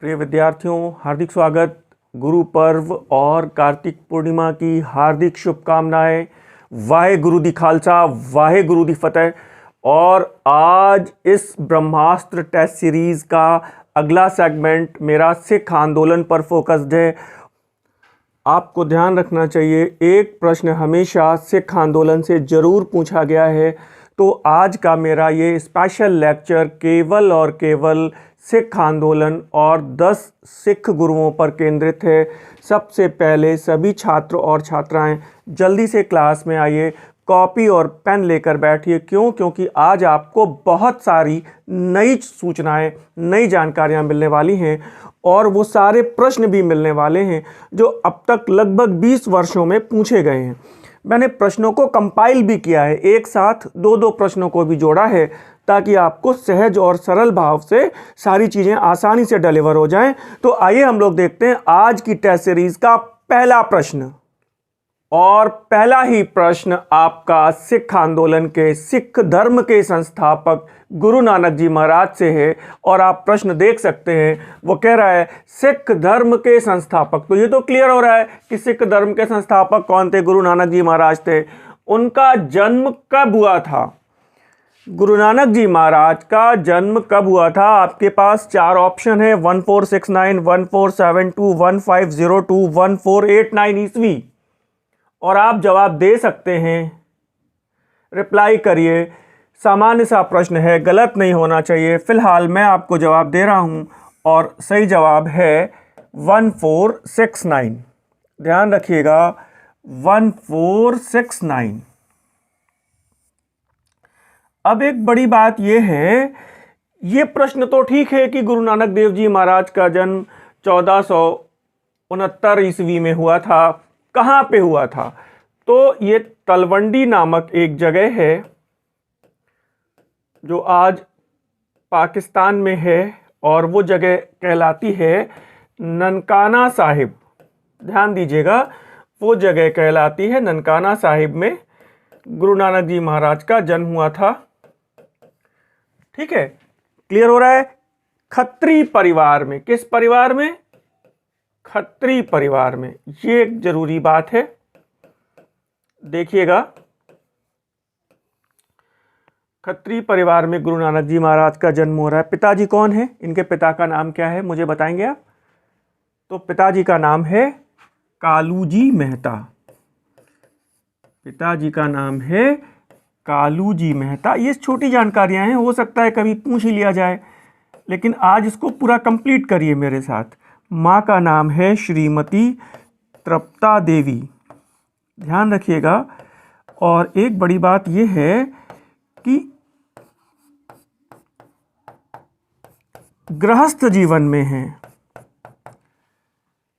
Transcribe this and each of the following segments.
प्रिय विद्यार्थियों, हार्दिक स्वागत। गुरु पर्व और कार्तिक पूर्णिमा की हार्दिक शुभकामनाएं। वाहे गुरु दी खालसा, वाहे गुरु दी फतेह। और आज इस ब्रह्मास्त्र टेस्ट सीरीज का अगला सेगमेंट मेरा सिख आंदोलन पर फोकस्ड है। आपको ध्यान रखना चाहिए, एक प्रश्न हमेशा सिख आंदोलन से जरूर पूछा गया है। तो आज का मेरा ये स्पेशल लेक्चर केवल और केवल सिख आंदोलन और 10 सिख गुरुओं पर केंद्रित है। सबसे पहले सभी छात्र और छात्राएं जल्दी से क्लास में आइए, कॉपी और पेन लेकर बैठिए। क्योंकि आज आपको बहुत सारी नई सूचनाएं, नई जानकारियां मिलने वाली हैं और वो सारे प्रश्न भी मिलने वाले हैं जो अब तक लगभग 20 वर्षों में पूछे गए हैं। मैंने प्रश्नों को कंपाइल भी किया है, एक साथ दो प्रश्नों को भी जोड़ा है ताकि आपको सहज और सरल भाव से सारी चीज़ें आसानी से डिलीवर हो जाएं। तो आइए हम लोग देखते हैं आज की टेस्ट सीरीज का पहला प्रश्न। और पहला ही प्रश्न आपका सिख आंदोलन के, सिख धर्म के संस्थापक गुरु नानक जी महाराज से है। और आप प्रश्न देख सकते हैं, वो कह रहा है सिख धर्म के संस्थापक। तो ये तो क्लियर हो रहा है कि सिख धर्म के संस्थापक कौन थे, गुरु नानक जी महाराज थे। उनका जन्म कब हुआ था? गुरु नानक जी महाराज का जन्म कब हुआ था? आपके पास 4 ऑप्शन है, 1469, 1472, 1502, 1489 ईस्वी। और आप जवाब दे सकते हैं, रिप्लाई करिए। सामान्य सा प्रश्न है, गलत नहीं होना चाहिए। फिलहाल मैं आपको जवाब दे रहा हूं और सही जवाब है 1469। ध्यान रखिएगा, 1469। अब एक बड़ी बात यह है, ये प्रश्न तो ठीक है कि गुरु नानक देव जी महाराज का जन्म 1469 ईस्वी में हुआ था। कहाँ पे हुआ था? तो ये तलवंडी नामक एक जगह है जो आज पाकिस्तान में है और वो जगह कहलाती है ननकाना साहिब। ध्यान दीजिएगा, वो जगह कहलाती है ननकाना साहिब में गुरु नानक जी महाराज का जन्म हुआ था। ठीक है, क्लियर हो रहा है? खत्री परिवार में। किस परिवार में? खत्री परिवार में। ये एक जरूरी बात है, देखिएगा। खत्री परिवार में गुरु नानक जी महाराज का जन्म हो रहा है। पिताजी कौन है? इनके पिता का नाम क्या है, मुझे बताएंगे आप? तो पिताजी का नाम है कालूजी मेहता। पिताजी का नाम है कालूजी मेहता। ये छोटी जानकारियां हैं, हो सकता है कभी पूछ ही लिया जाए, लेकिन आज इसको पूरा कंप्लीट करिए मेरे साथ। माँ का नाम है श्रीमती तृप्ता देवी। ध्यान रखिएगा। और एक बड़ी बात यह है कि गृहस्थ जीवन में हैं।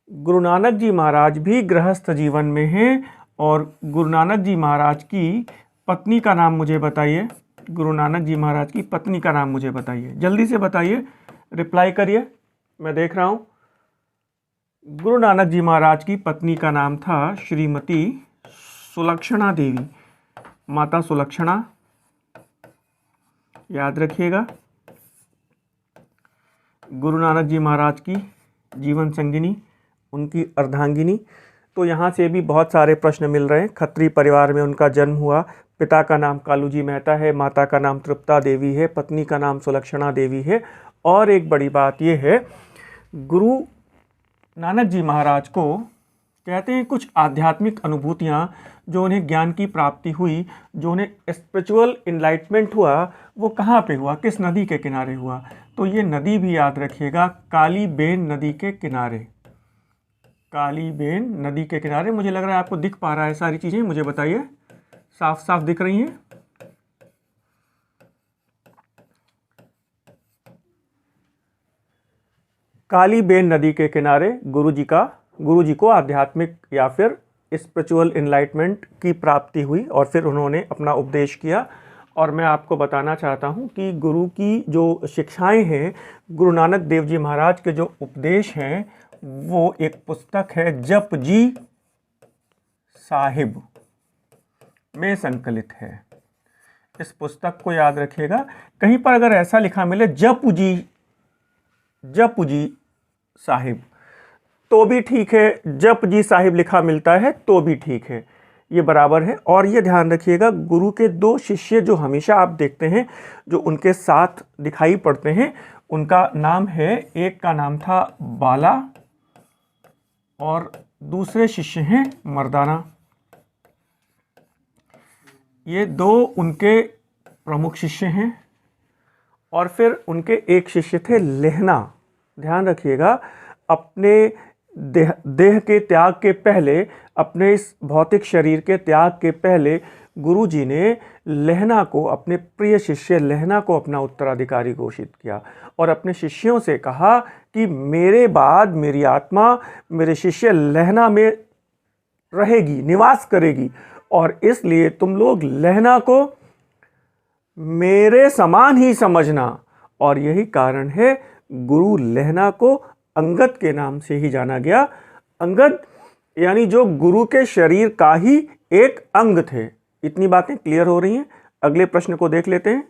गुरु नानक जी महाराज भी गृहस्थ जीवन में हैं। और गुरु नानक जी महाराज की पत्नी का नाम मुझे बताइए। गुरु नानक जी महाराज की पत्नी का नाम मुझे बताइए, जल्दी से बताइए, रिप्लाई करिए, मैं देख रहा हूं। गुरु नानक जी महाराज की पत्नी का नाम था श्रीमती सुलक्षणा देवी, माता सुलक्षणा। याद रखिएगा। गुरु नानक जी महाराज की जीवन संगिनी, उनकी अर्धांगिनी। तो यहाँ से भी बहुत सारे प्रश्न मिल रहे हैं। खत्री परिवार में उनका जन्म हुआ, पिता का नाम कालूजी मेहता है, माता का नाम तृप्ता देवी है, पत्नी का नाम सुलक्षणा देवी है। और एक बड़ी बात यह है, गुरु नानक जी महाराज को कहते हैं कुछ आध्यात्मिक अनुभूतियाँ जो उन्हें ज्ञान की प्राप्ति हुई, जो उन्हें स्पिरिचुअल इनलाइटमेंट हुआ, वो कहाँ पे हुआ, किस नदी के किनारे हुआ? तो ये नदी भी याद रखिएगा, काली बेन नदी के किनारे। काली बेन नदी के किनारे। मुझे लग रहा है आपको दिख पा रहा है सारी चीज़ें, मुझे बताइए, साफ साफ दिख रही हैं? काली बेन नदी के किनारे गुरु जी को आध्यात्मिक या फिर स्पिरिचुअल इनलाइटमेंट की प्राप्ति हुई और फिर उन्होंने अपना उपदेश किया। और मैं आपको बताना चाहता हूं कि गुरु की जो शिक्षाएं हैं, गुरु नानक देव जी महाराज के जो उपदेश हैं, वो एक पुस्तक है जपजी साहिब में संकलित है। इस पुस्तक को याद रखिएगा। कहीं पर अगर ऐसा लिखा मिले जपुजी साहिब, तो भी ठीक है। जपजी साहिब लिखा मिलता है तो भी ठीक है, ये बराबर है। और ये ध्यान रखिएगा, गुरु के दो शिष्य जो हमेशा आप देखते हैं जो उनके साथ दिखाई पड़ते हैं, उनका नाम है, एक का नाम था बाला और दूसरे शिष्य हैं मर्दाना। ये दो उनके प्रमुख शिष्य हैं। और फिर उनके एक शिष्य थे लेहना। ध्यान रखिएगा, अपने देह के त्याग के पहले, अपने इस भौतिक शरीर के त्याग के पहले गुरुजी ने लेहना को, अपने प्रिय शिष्य लेहना को अपना उत्तराधिकारी घोषित किया और अपने शिष्यों से कहा कि मेरे बाद मेरी आत्मा मेरे शिष्य लेहना में रहेगी, निवास करेगी, और इसलिए तुम लोग लेहना को मेरे समान ही समझना। और यही कारण है गुरु लेहना को अंगद के नाम से ही जाना गया। अंगद यानी जो गुरु के शरीर का ही एक अंग थे। इतनी बातें क्लियर हो रही हैं। अगले प्रश्न को देख लेते हैं।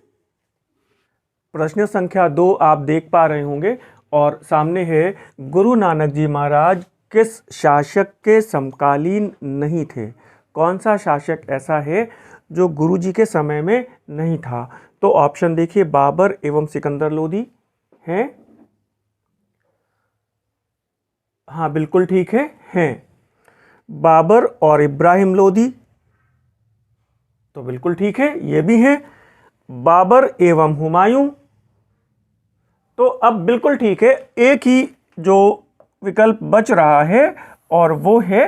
प्रश्न संख्या 2 आप देख पा रहे होंगे और सामने है, गुरु नानक जी महाराज किस शासक के समकालीन नहीं थे? कौन सा शासक ऐसा है जो गुरुजी के समय में नहीं था? तो ऑप्शन देखिए, बाबर एवं सिकंदर लोदी हैं। हाँ बिल्कुल ठीक है, हैं। बाबर और इब्राहिम लोदी, तो बिल्कुल ठीक है, ये भी हैं। बाबर एवं हुमायूं, तो अब बिल्कुल ठीक है। एक ही जो विकल्प बच रहा है और वो है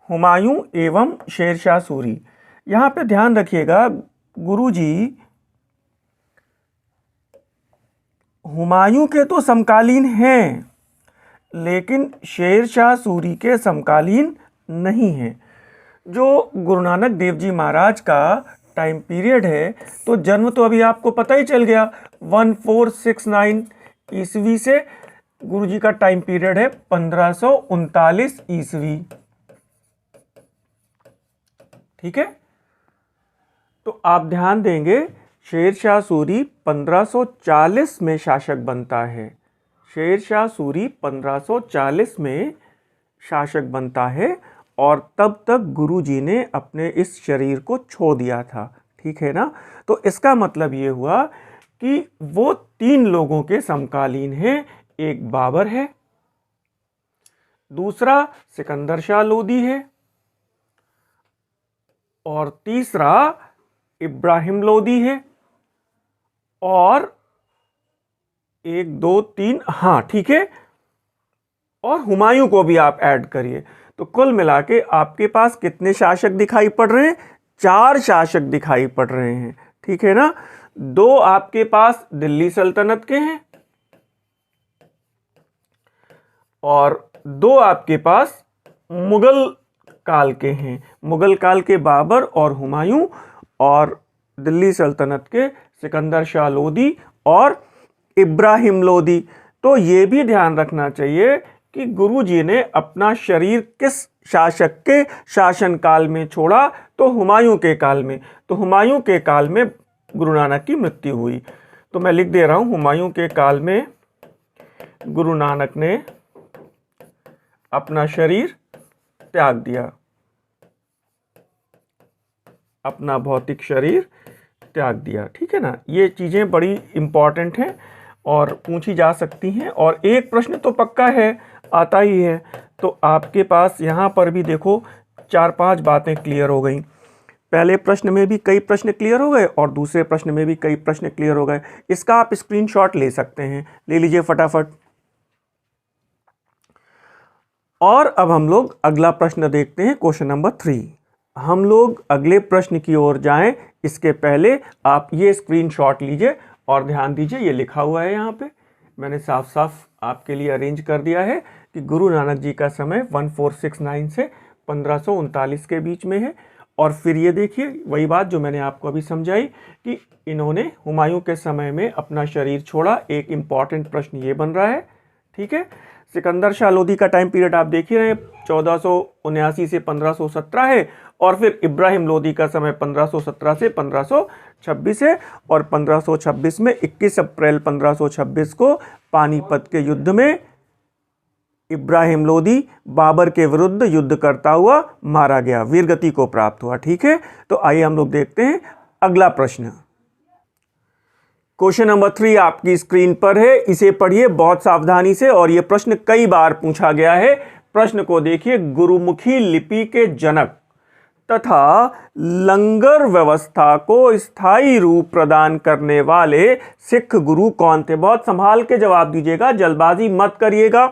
हुमायूं एवं शेरशाह सूरी। यहां पे ध्यान रखिएगा, गुरुजी हुमायूं के तो समकालीन हैं, लेकिन शेरशाह सूरी के समकालीन नहीं हैं। जो गुरु नानक देव जी महाराज का टाइम पीरियड है, तो जन्म तो अभी आपको पता ही चल गया, 1469 ईस्वी से गुरुजी का टाइम पीरियड है 1539 ईस्वी। ठीक है, तो आप ध्यान देंगे, शेरशाह सूरी 1540 में शासक बनता है। शेरशाह सूरी 1540 में शासक बनता है और तब तक गुरुजी ने अपने इस शरीर को छोड़ दिया था। ठीक है ना? तो इसका मतलब ये हुआ कि वो 3 लोगों के समकालीन हैं। एक बाबर है, दूसरा सिकंदर शाह लोदी है और तीसरा इब्राहिम लोदी है, और 1 2 3, हाँ ठीक है, और हुमायूं को भी आप ऐड करिए। तो कुल मिला के आपके पास कितने शासक दिखाई पड़ रहे हैं? 4 शासक दिखाई पड़ रहे हैं। ठीक है ना? 2 आपके पास दिल्ली सल्तनत के हैं और 2 आपके पास मुगल काल के हैं। मुगल काल के बाबर और हुमायूं, और दिल्ली सल्तनत के सिकंदर शाह लोदी और इब्राहिम लोदी। तो ये भी ध्यान रखना चाहिए कि गुरुजी ने अपना शरीर किस शासक के शासनकाल में छोड़ा? तो हुमायूं के काल में। तो हुमायूं के काल में गुरु नानक की मृत्यु हुई। तो मैं लिख दे रहा हूं, हुमायूं के काल में गुरु नानक ने अपना शरीर त्याग दिया, अपना भौतिक शरीर त्याग दिया। ठीक है ना? ये चीज़ें बड़ी इंपॉर्टेंट हैं और पूछी जा सकती हैं, और एक प्रश्न तो पक्का है, आता ही है। तो आपके पास यहाँ पर भी देखो 4-5 बातें क्लियर हो गई। पहले प्रश्न में भी कई प्रश्न क्लियर हो गए और दूसरे प्रश्न में भी कई प्रश्न क्लियर हो गए। इसका आप स्क्रीनशॉट ले सकते हैं, ले लीजिए फटाफट। और अब हम लोग अगला प्रश्न देखते हैं, क्वेश्चन नंबर 3। हम लोग अगले प्रश्न की ओर जाएं, इसके पहले आप ये स्क्रीनशॉट लीजिए और ध्यान दीजिए, ये लिखा हुआ है यहाँ पे, मैंने साफ साफ आपके लिए अरेंज कर दिया है कि गुरु नानक जी का समय 1469 से 1539 के बीच में है। और फिर ये देखिए, वही बात जो मैंने आपको अभी समझाई कि इन्होंने हुमायूं के समय में अपना शरीर छोड़ा। एक इम्पॉर्टेंट प्रश्न ये बन रहा है। ठीक है, सिकंदर शाह लोदी का टाइम पीरियड आप देख ही रहे हैं, 1479 से 1517 है, और फिर इब्राहिम लोदी का समय 1517 से 1526 है, और 1526 में 21 अप्रैल 1526 को पानीपत के युद्ध में इब्राहिम लोदी बाबर के विरुद्ध युद्ध करता हुआ मारा गया, वीरगति को प्राप्त हुआ। ठीक है, तो आइए हम लोग देखते हैं अगला प्रश्न। क्वेश्चन नंबर 3 आपकी स्क्रीन पर है, इसे पढ़िए बहुत सावधानी से और यह प्रश्न कई बार पूछा गया है। प्रश्न को देखिए, गुरुमुखी लिपि के जनक तथा लंगर व्यवस्था को स्थायी रूप प्रदान करने वाले सिख गुरु कौन थे? बहुत संभाल के जवाब दीजिएगा, जल्दबाजी मत करिएगा।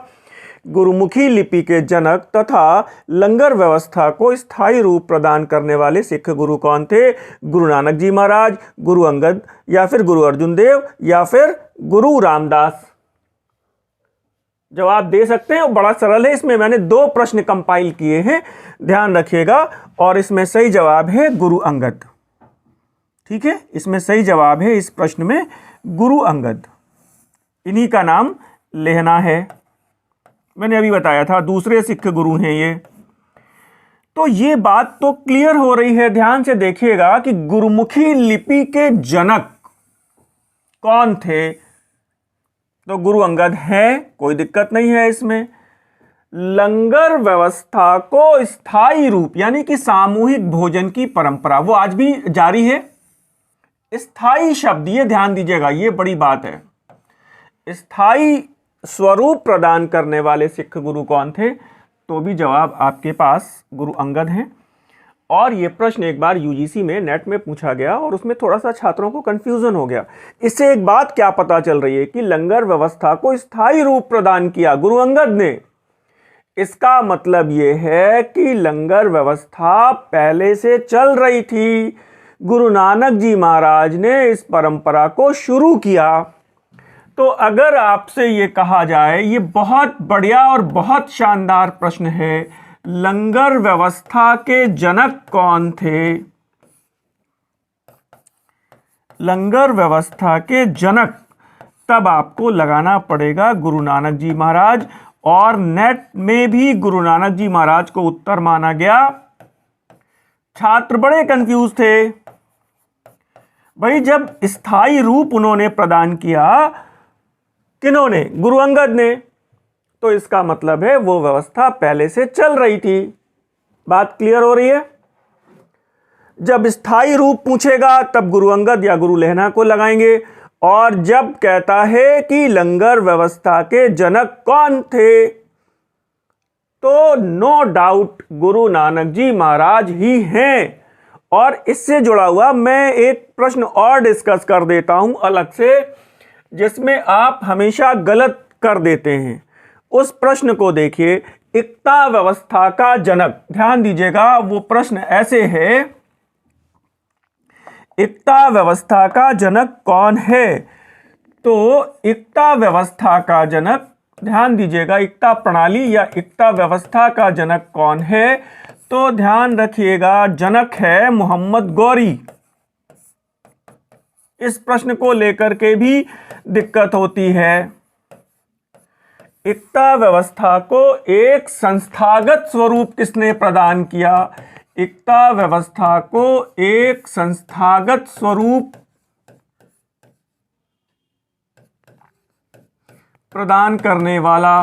गुरुमुखी लिपि के जनक तथा लंगर व्यवस्था को स्थायी रूप प्रदान करने वाले सिख गुरु कौन थे? गुरु नानक जी महाराज, गुरु अंगद, या फिर गुरु अर्जुन देव, या फिर गुरु रामदास? जवाब दे सकते हैं और बड़ा सरल है। इसमें मैंने 2 प्रश्न कंपाइल किए हैं, ध्यान रखिएगा। और इसमें सही जवाब है गुरु अंगद। ठीक है, इसमें सही जवाब है इस प्रश्न में गुरु अंगद, इन्हीं का नाम लेना है। मैंने अभी बताया था दूसरे सिख गुरु हैं ये। तो ये बात तो क्लियर हो रही है, ध्यान से देखिएगा कि गुरुमुखी लिपि के जनक कौन थे? तो गुरु अंगद है, कोई दिक्कत नहीं है इसमें। लंगर व्यवस्था को स्थायी रूप यानी कि सामूहिक भोजन की परंपरा वो आज भी जारी है। स्थायी शब्द ये ध्यान दीजिएगा, ये बड़ी बात है। स्थायी स्वरूप प्रदान करने वाले सिख गुरु कौन थे? तो भी जवाब आपके पास गुरु अंगद हैं। और ये प्रश्न एक बार यूजीसी में नेट में पूछा गया और उसमें थोड़ा सा छात्रों को कंफ्यूजन हो गया। इससे एक बात क्या पता चल रही है कि लंगर व्यवस्था को स्थायी रूप प्रदान किया गुरु अंगद ने। इसका मतलब ये है कि लंगर व्यवस्था पहले से चल रही थी, गुरु नानक जी महाराज ने इस परंपरा को शुरू किया। तो अगर आपसे ये कहा जाए, ये बहुत बढ़िया और बहुत शानदार प्रश्न है, लंगर व्यवस्था के जनक कौन थे? लंगर व्यवस्था के जनक, तब आपको लगाना पड़ेगा गुरु नानक जी महाराज। और नेट में भी गुरु नानक जी महाराज को उत्तर माना गया। छात्र बड़े कंफ्यूज थे भाई, जब स्थायी रूप उन्होंने प्रदान किया, किन्होंने? गुरु अंगद ने, तो इसका मतलब है वो व्यवस्था पहले से चल रही थी। बात क्लियर हो रही है? जब स्थायी रूप पूछेगा तब गुरु अंगद या गुरु लेहना को लगाएंगे। और जब कहता है कि लंगर व्यवस्था के जनक कौन थे, तो नो डाउट गुरु नानक जी महाराज ही हैं। और इससे जुड़ा हुआ मैं एक प्रश्न और डिस्कस कर देता हूं अलग से, जिसमें आप हमेशा गलत कर देते हैं। उस प्रश्न को देखिए, इक्ता व्यवस्था का जनक, ध्यान दीजिएगा वो प्रश्न ऐसे है, इक्ता व्यवस्था का जनक कौन है? तो इक्ता व्यवस्था का जनक, ध्यान दीजिएगा, इक्ता प्रणाली या इक्ता व्यवस्था का जनक कौन है? तो ध्यान रखिएगा, जनक है मोहम्मद गौरी। इस प्रश्न को लेकर के भी दिक्कत होती है। इक्ता व्यवस्था को एक संस्थागत स्वरूप किसने प्रदान किया? इक्ता व्यवस्था को एक संस्थागत स्वरूप प्रदान करने वाला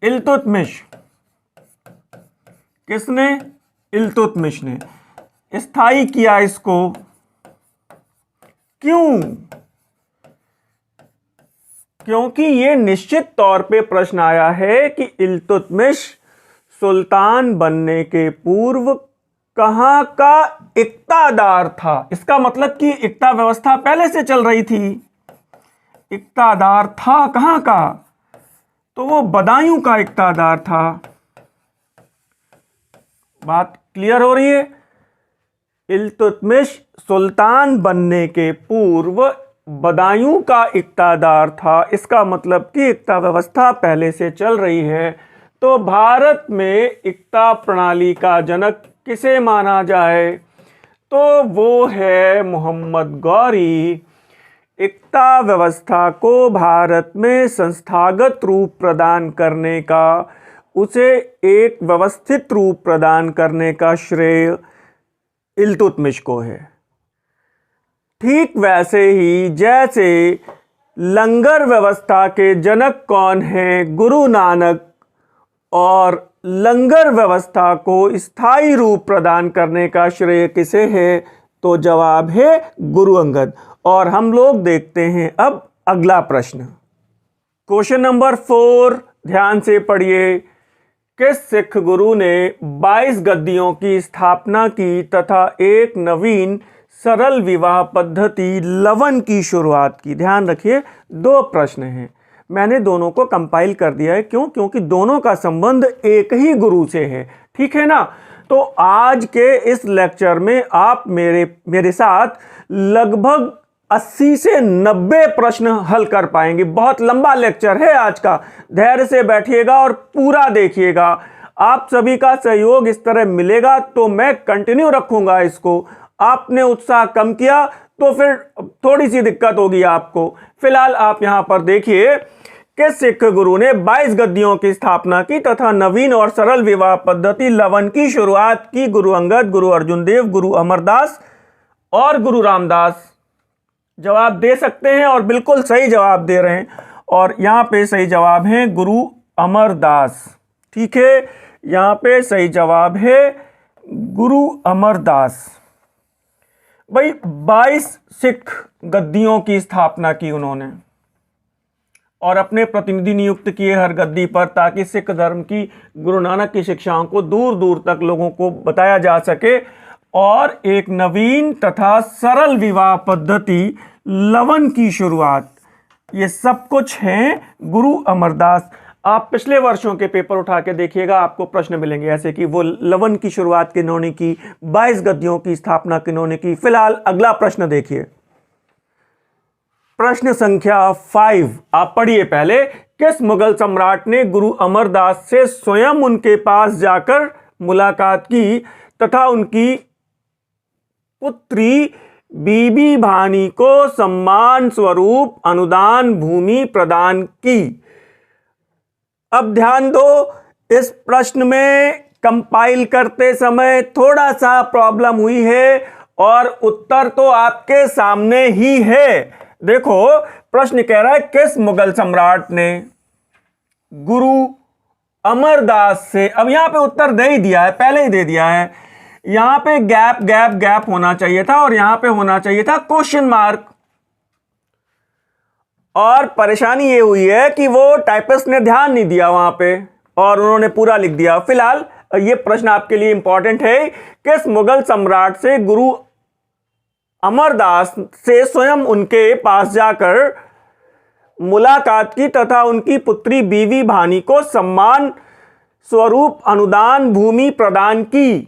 इल्तुतमिश। किसने? इल्तुतमिश ने स्थायी किया इसको। क्यों? क्योंकि ये निश्चित तौर पे प्रश्न आया है कि इल्तुतमिश सुल्तान बनने के पूर्व कहां का इक्तादार था। इसका मतलब कि इक्ता व्यवस्था पहले से चल रही थी। इक्तादार था कहां का? तो वो बदायूं का इक्तादार था। बात क्लियर हो रही है? इल्तुतमिश सुल्तान बनने के पूर्व बदायूं का इक्तादार था। इसका मतलब कि इक्ता व्यवस्था पहले से चल रही है। तो भारत में इक्ता प्रणाली का जनक किसे माना जाए? तो वो है मोहम्मद गौरी। इक्ता व्यवस्था को भारत में संस्थागत रूप प्रदान करने का, उसे एक व्यवस्थित रूप प्रदान करने का श्रेय इल्तुतमिश को है। ठीक वैसे ही जैसे लंगर व्यवस्था के जनक कौन हैं? गुरु नानक। और लंगर व्यवस्था को स्थायी रूप प्रदान करने का श्रेय किसे है? तो जवाब है गुरु अंगद। और हम लोग देखते हैं अब अगला प्रश्न। क्वेश्चन नंबर 4 ध्यान से पढ़िए। किस सिख गुरु ने 22 गद्दियों की स्थापना की तथा एक नवीन सरल विवाह पद्धति लवन की शुरुआत की? ध्यान रखिए, 2 प्रश्न हैं। मैंने दोनों को कंपाइल कर दिया है। क्यों? क्योंकि दोनों का संबंध एक ही गुरु से है। ठीक है ना? तो आज के इस लेक्चर में आप मेरे साथ लगभग 80 से 90 प्रश्न हल कर पाएंगे। बहुत लंबा लेक्चर है आज का। धैर्य से बैठिएगा और पूरा देखिएगा। आप सभी का सहयोग इस तरह मिलेगा तो मैं कंटिन्यू रखूंगा इसको। आपने उत्साह कम किया तो फिर थोड़ी सी दिक्कत होगी आपको। फिलहाल आप यहां पर देखिए कि सिख गुरु ने 22 गद्दियों की स्थापना की तथा नवीन और सरल विवाह पद्धति लवन की शुरुआत की। गुरु अंगद, गुरु अर्जुन देव, गुरु अमरदास और गुरु रामदास। जवाब दे सकते हैं और बिल्कुल सही जवाब दे रहे हैं। और यहां पे सही जवाब है गुरु अमरदास। ठीक है, यहां पे सही जवाब है गुरु अमरदास। भाई 22 सिख गद्दियों की स्थापना की उन्होंने और अपने प्रतिनिधि नियुक्त किए हर गद्दी पर, ताकि सिख धर्म की गुरु नानक की शिक्षाओं को दूर दूर तक लोगों को बताया जा सके। और एक नवीन तथा सरल विवाह पद्धति लवन की शुरुआत, ये सब कुछ है गुरु अमरदास। आप पिछले वर्षों के पेपर उठा के देखिएगा, आपको प्रश्न मिलेंगे ऐसे कि वो लवन की शुरुआत किन्होंने की, 22 गद्दियों की स्थापना किन्होंने की। फिलहाल अगला प्रश्न देखिए, प्रश्न संख्या 5। आप पढ़िए पहले। किस मुगल सम्राट ने गुरु अमरदास से स्वयं उनके पास जाकर मुलाकात की तथा उनकी पुत्री बीबी भानी को सम्मान स्वरूप अनुदान भूमि प्रदान की? अब ध्यान दो, इस प्रश्न में कंपाइल करते समय थोड़ा सा प्रॉब्लम हुई है और उत्तर तो आपके सामने ही है। देखो, प्रश्न कह रहा है किस मुगल सम्राट ने गुरु अमरदास से, अब यहां पे उत्तर दे ही दिया है, पहले ही दे दिया है। यहां पे गैप गैप गैप होना चाहिए था और यहां पे होना चाहिए था क्वेश्चन मार्क। और परेशानी ये हुई है कि वो टाइपिस्ट ने ध्यान नहीं दिया वहां पे और उन्होंने पूरा लिख दिया। फिलहाल ये प्रश्न आपके लिए इंपॉर्टेंट है। किस मुगल सम्राट से गुरु अमरदास से स्वयं उनके पास जाकर मुलाकात की तथा उनकी पुत्री बीवी भानी को सम्मान स्वरूप अनुदान भूमि प्रदान की?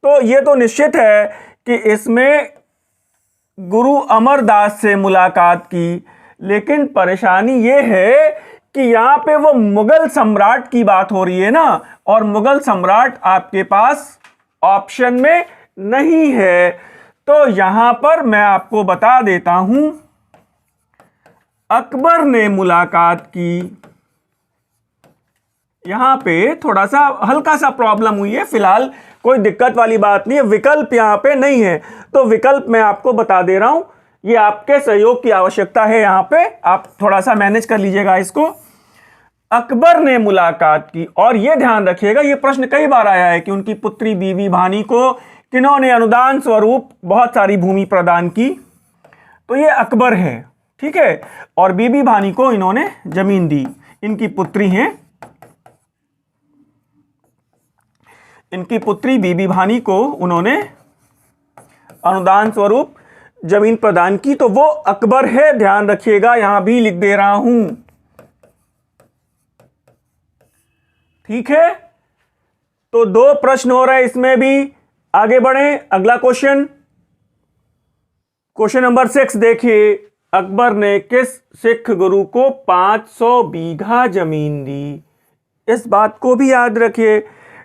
तो यह तो निश्चित है कि इसमें गुरु अमरदास से मुलाकात की, लेकिन परेशानी यह है कि यहां पे वो मुगल सम्राट की बात हो रही है ना, और मुगल सम्राट आपके पास ऑप्शन में नहीं है। तो यहां पर मैं आपको बता देता हूं, अकबर ने मुलाकात की। यहां पे थोड़ा सा हल्का सा प्रॉब्लम हुई है, फिलहाल कोई दिक्कत वाली बात नहीं है। विकल्प यहां पे नहीं है, तो विकल्प मैं आपको बता दे रहा हूं। ये आपके सहयोग की आवश्यकता है, यहां पे आप थोड़ा सा मैनेज कर लीजिएगा इसको। अकबर ने मुलाकात की, और यह ध्यान रखिएगा, यह प्रश्न कई बार आया है कि उनकी पुत्री बीवी भानी को किन्होंने अनुदान स्वरूप बहुत सारी भूमि प्रदान की। तो ये अकबर है, ठीक है, और बीबी भानी को इन्होंने जमीन दी। इनकी पुत्री हैं, इनकी पुत्री बीबी भानी को उन्होंने अनुदान स्वरूप जमीन प्रदान की। तो वो अकबर है, ध्यान रखिएगा, यहां भी लिख दे रहा हूं। ठीक है, तो 2 प्रश्न हो रहे हैं इसमें भी। आगे बढ़ें, अगला क्वेश्चन, क्वेश्चन नंबर 6 देखिए। अकबर ने किस सिख गुरु को 500 बीघा जमीन दी? इस बात को भी याद रखिए,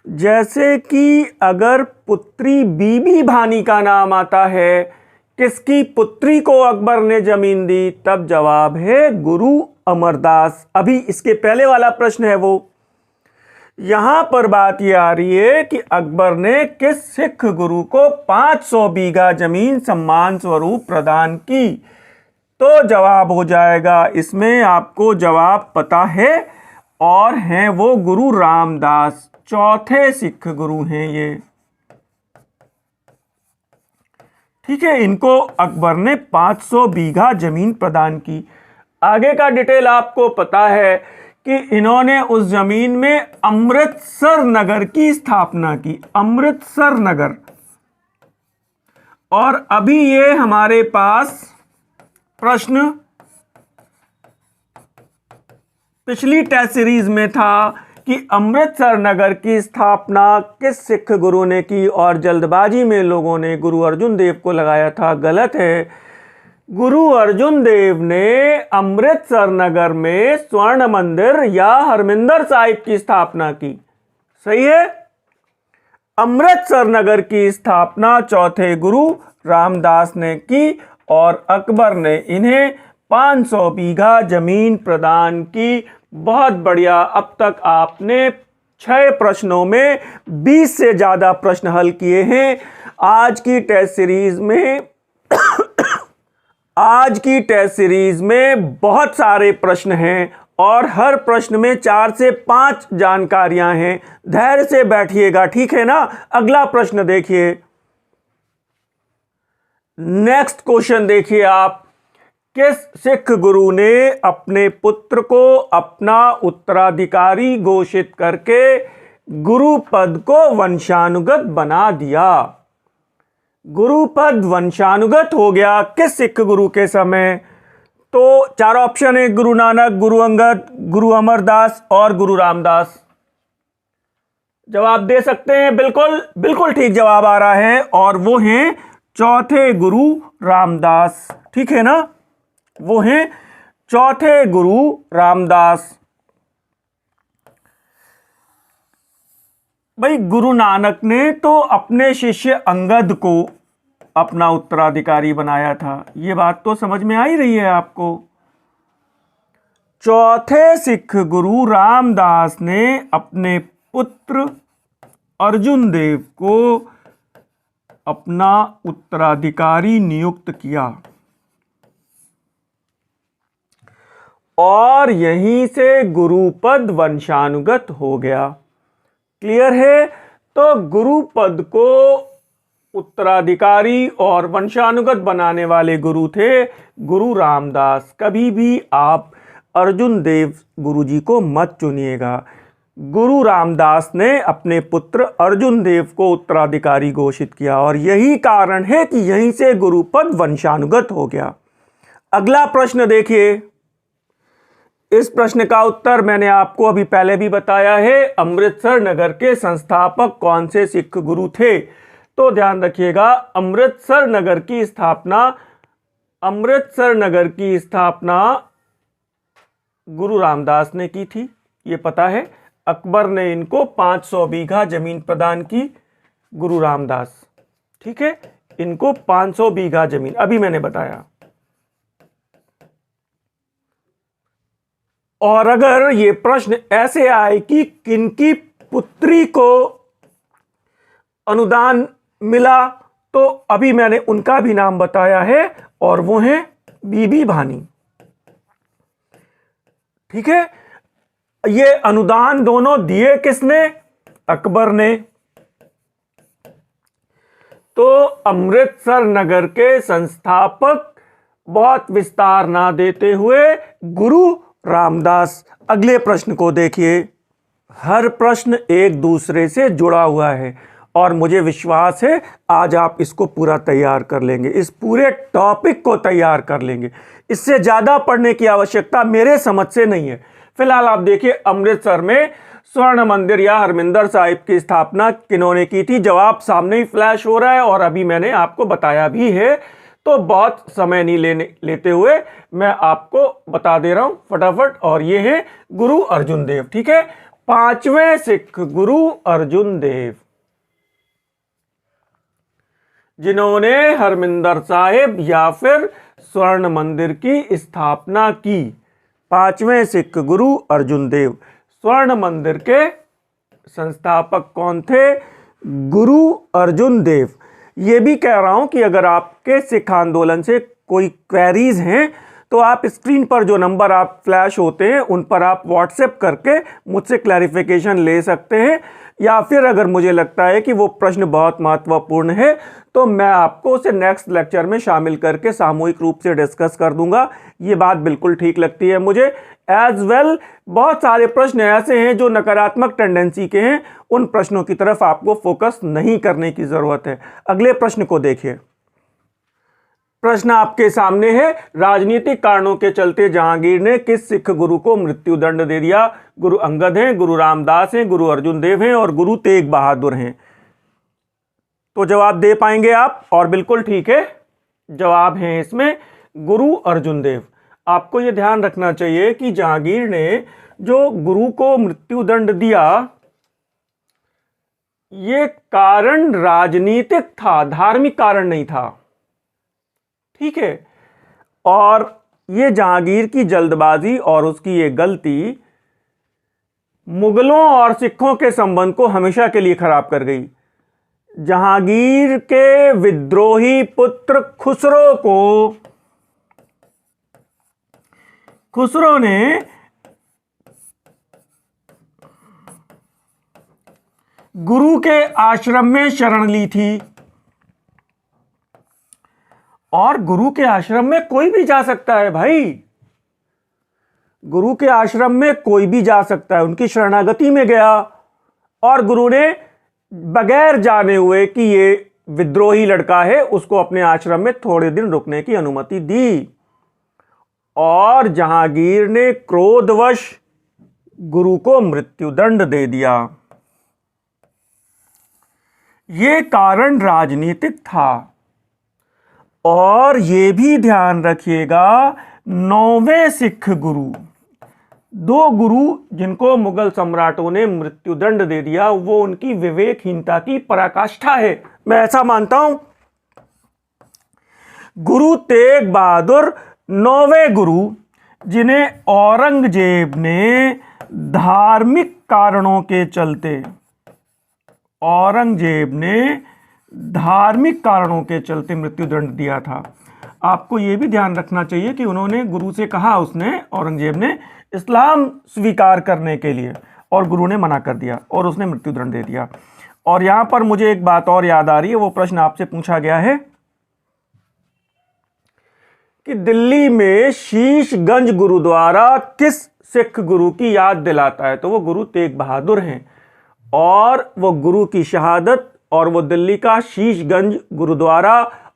जैसे कि अगर पुत्री बीबी भानी का नाम आता है, किसकी पुत्री को अकबर ने जमीन दी, तब जवाब है गुरु अमरदास। अभी इसके पहले वाला प्रश्न है वो। यहां पर बात यह आ रही है कि अकबर ने किस सिख गुरु को 500 बीघा जमीन सम्मान स्वरूप प्रदान की। तो जवाब हो जाएगा इसमें, आपको जवाब पता है, और हैं वो गुरु रामदास, चौथे सिख गुरु हैं ये। ठीक है, इनको अकबर ने 500 बीघा जमीन प्रदान की। आगे का डिटेल आपको पता है कि इन्होंने उस जमीन में अमृतसर नगर की स्थापना की, अमृतसर नगर। और अभी ये हमारे पास प्रश्न पिछली टेस्ट सीरीज में था कि अमृतसर नगर की स्थापना किस सिख गुरु ने की, और जल्दबाजी में लोगों ने गुरु अर्जुन देव को लगाया था। गलत है। गुरु अर्जुन देव ने अमृतसर नगर में स्वर्ण मंदिर या हरमिंदर साहिब की स्थापना की। सही है। अमृतसर नगर की स्थापना चौथे गुरु रामदास ने की और अकबर ने इन्हें 500 बीघा जमीन प्रदान की। बहुत बढ़िया। अब तक आपने 6 प्रश्नों में 20 से ज्यादा प्रश्न हल किए हैं। आज की टेस्ट सीरीज में बहुत सारे प्रश्न हैं और हर प्रश्न में 4 से 5 जानकारियां हैं। धैर्य से बैठिएगा, ठीक है ना। अगला प्रश्न देखिए। नेक्स्ट क्वेश्चन देखिए आप। किस सिख गुरु ने अपने पुत्र को अपना उत्तराधिकारी घोषित करके गुरु पद को वंशानुगत बना दिया? गुरु पद वंशानुगत हो गया किस सिख गुरु के समय? तो 4 ऑप्शन है, गुरु नानक, गुरु अंगद, गुरु अमरदास और गुरु रामदास। जवाब दे सकते हैं। बिल्कुल बिल्कुल ठीक जवाब आ रहा है और वो हैं चौथे गुरु रामदास। ठीक है ना, वो हैं चौथे गुरु रामदास। भाई गुरु नानक ने तो अपने शिष्य अंगद को अपना उत्तराधिकारी बनाया था, ये बात तो समझ में आ ही रही है आपको। चौथे सिख गुरु रामदास ने अपने पुत्र अर्जुन देव को अपना उत्तराधिकारी नियुक्त किया और यहीं से गुरुपद वंशानुगत हो गया। क्लियर है। तो गुरुपद को उत्तराधिकारी और वंशानुगत बनाने वाले गुरु थे गुरु रामदास। कभी भी आप अर्जुन देव गुरुजी को मत चुनिएगा। गुरु रामदास ने अपने पुत्र अर्जुन देव को उत्तराधिकारी घोषित किया और यही कारण है कि यहीं से गुरुपद वंशानुगत हो गया। अगला प्रश्न देखिए। इस प्रश्न का उत्तर मैंने आपको अभी पहले भी बताया है। अमृतसर नगर के संस्थापक कौन से सिख गुरु थे? तो ध्यान रखिएगा, अमृतसर नगर की स्थापना गुरु रामदास ने की थी, ये पता है। अकबर ने इनको 500 बीघा जमीन प्रदान की, गुरु रामदास। ठीक है, इनको 500 बीघा जमीन अभी मैंने बताया। और अगर ये प्रश्न ऐसे आए कि किनकी पुत्री को अनुदान मिला, तो अभी मैंने उनका भी नाम बताया है और वो हैं बीबी भानी। ठीक है, ये अनुदान दोनों दिए किसने? अकबर ने। तो अमृतसर नगर के संस्थापक, बहुत विस्तार ना देते हुए, गुरु रामदास। अगले प्रश्न को देखिए। हर प्रश्न एक दूसरे से जुड़ा हुआ है और मुझे विश्वास है आज आप इसको पूरा तैयार कर लेंगे, इस पूरे टॉपिक को तैयार कर लेंगे। इससे ज्यादा पढ़ने की आवश्यकता मेरे समझ से नहीं है। फिलहाल आप देखिए, अमृतसर में स्वर्ण मंदिर या हरमिंदर साहिब की स्थापना किन्होंने की थी? जवाब सामने ही फ्लैश हो रहा है और अभी मैंने आपको बताया भी है, तो बहुत समय नहीं लेते हुए मैं आपको बता दे रहा हूं फटाफट। और ये है गुरु अर्जुन देव। ठीक है, 5वें सिख गुरु अर्जुन देव, जिन्होंने हरमिंदर साहिब या फिर स्वर्ण मंदिर की स्थापना की। 5वें सिख गुरु अर्जुन देव। स्वर्ण मंदिर के संस्थापक कौन थे? गुरु अर्जुन देव। ये भी कह रहा हूं कि अगर आपके सिख आंदोलन से कोई क्वेरीज हैं तो आप स्क्रीन पर जो नंबर आप फ्लैश होते हैं उन पर आप व्हाट्सएप करके मुझसे क्लैरिफिकेशन ले सकते हैं, या फिर अगर मुझे लगता है कि वो प्रश्न बहुत महत्वपूर्ण है तो मैं आपको उसे नेक्स्ट लेक्चर में शामिल करके सामूहिक रूप से डिस्कस कर दूंगा। ये बात बिल्कुल ठीक लगती है मुझे। एज वेल बहुत सारे प्रश्न ऐसे हैं जो नकारात्मक टेंडेंसी के हैं, उन प्रश्नों की तरफ आपको फोकस नहीं करने की जरूरत है। अगले प्रश्न को देखिए। प्रश्न आपके सामने है, राजनीतिक कारणों के चलते जहांगीर ने किस सिख गुरु को मृत्युदंड दे दिया? गुरु अंगद हैं, गुरु रामदास हैं, गुरु अर्जुन देव हैं और गुरु तेग बहादुर हैं। तो जवाब दे पाएंगे आप? और बिल्कुल ठीक है, जवाब है इसमें गुरु अर्जुन देव। आपको यह ध्यान रखना चाहिए कि जहांगीर ने जो गुरु को मृत्युदंड दिया, यह कारण राजनीतिक था, धार्मिक कारण नहीं था। ठीक है, और ये जहांगीर की जल्दबाजी और उसकी ये गलती मुगलों और सिखों के संबंध को हमेशा के लिए खराब कर गई। जहांगीर के विद्रोही पुत्र खुसरो ने गुरु के आश्रम में शरण ली थी, और गुरु के आश्रम में कोई भी जा सकता है भाई, गुरु के आश्रम में कोई भी जा सकता है। उनकी शरणागति में गया और गुरु ने बगैर जाने हुए कि ये विद्रोही लड़का है उसको अपने आश्रम में थोड़े दिन रुकने की अनुमति दी, और जहांगीर ने क्रोधवश गुरु को मृत्युदंड दे दिया। यह कारण राजनीतिक था। और यह भी ध्यान रखिएगा, 9वें सिख गुरु, 2 गुरु जिनको मुगल सम्राटों ने मृत्युदंड दे दिया, वो उनकी विवेकहीनता की पराकाष्ठा है, मैं ऐसा मानता हूं। गुरु तेग बहादुर 9वें गुरु, जिन्हें औरंगजेब ने धार्मिक कारणों के चलते, मृत्युदंड दिया था। आपको यह भी ध्यान रखना चाहिए कि उन्होंने गुरु से कहा, औरंगजेब ने इस्लाम स्वीकार करने के लिए, और गुरु ने मना कर दिया और उसने मृत्युदंड दे दिया। और यहां पर मुझे एक बात और याद आ रही है, वो प्रश्न आपसे पूछा गया है कि दिल्ली में शीशगंज गुरुद्वारा किस सिख गुरु की याद दिलाता है? तो वो गुरु तेग बहादुर हैं, और वो गुरु की शहादत और वो दिल्ली का शीशगंज गुरुद्वारा